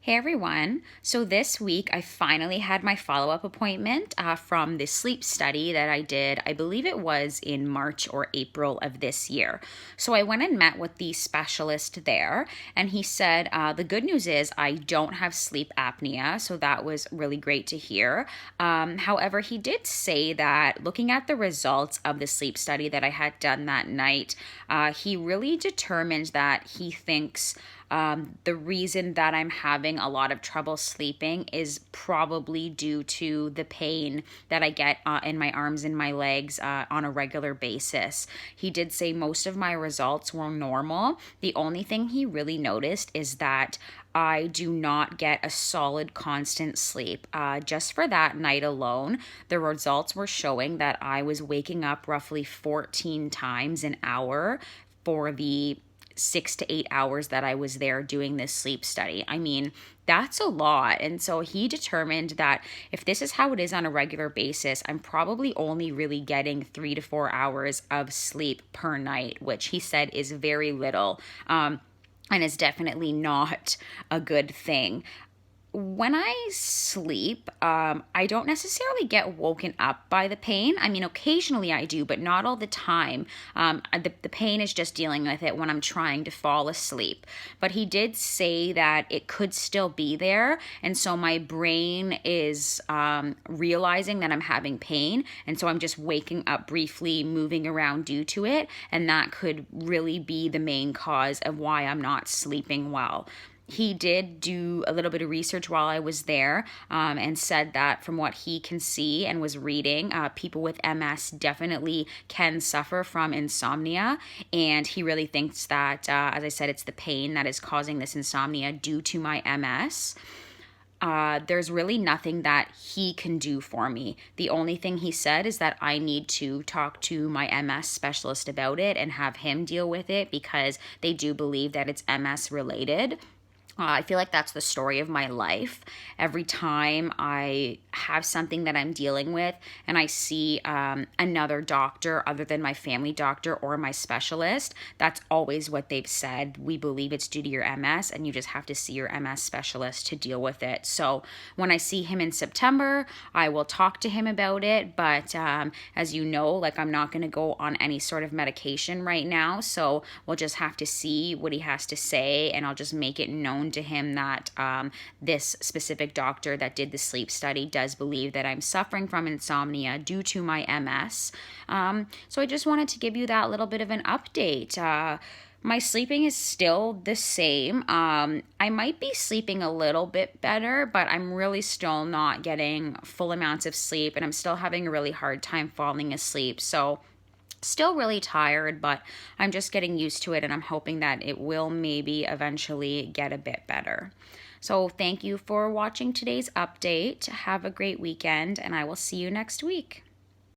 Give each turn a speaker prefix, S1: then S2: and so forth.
S1: Hey everyone. So this week I finally had my follow-up appointment from the sleep study that I did. I believe it was in March or April of this year. So I went and met with the specialist there, and he said the good news is I don't have sleep apnea. So that was really great to hear. However, he did say that looking at the results of the sleep study that I had done that night, he really determined that he thinks the reason that I'm having a lot of trouble sleeping is probably due to the pain that I get in my arms and my legs on a regular basis. He did say most of my results were normal. The only thing he really noticed is that I do not get a solid, constant sleep. Just for that night alone, the results were showing that I was waking up roughly 14 times an hour for the 6 to 8 hours that I was there doing this sleep study. I mean, that's a lot. And so he determined that if this is how it is on a regular basis, I'm probably only really getting 3 to 4 hours of sleep per night, which he said is very little. And is definitely not a good thing. When I sleep, I don't necessarily get woken up by the pain. I mean, occasionally I do, but not all the time. The pain is just dealing with it when I'm trying to fall asleep. But he did say that it could still be there. And so my brain is realizing that I'm having pain. And so I'm just waking up briefly, moving around due to it. And that could really be the main cause of why I'm not sleeping well. He did do a little bit of research while I was there, and said that from what he can see and was reading, people with MS definitely can suffer from insomnia. And he really thinks that, as I said, it's the pain that is causing this insomnia due to my MS. There's really nothing that he can do for me. The only thing he said is that I need to talk to my MS specialist about it and have him deal with it because they do believe that it's MS related. I feel like that's the story of my life. Every time I have something that I'm dealing with and I see another doctor other than my family doctor or my specialist, that's always what they've said. We believe it's due to your MS and you just have to see your MS specialist to deal with it. So when I see him in September, I will talk to him about it. But as you know, like I'm not going to go on any sort of medication right now. So we'll just have to see what he has to say, and I'll just make it known to him that this specific doctor that did the sleep study does believe that I'm suffering from insomnia due to my MS. So I just wanted to give you that little bit of an update. My sleeping is still the same. I might be sleeping a little bit better, but I'm really still not getting full amounts of sleep, and I'm still having a really hard time falling asleep. So still really tired, but I'm just getting used to it, and I'm hoping that it will maybe eventually get a bit better. So thank you for watching today's update. Have a great weekend, and I will see you next week.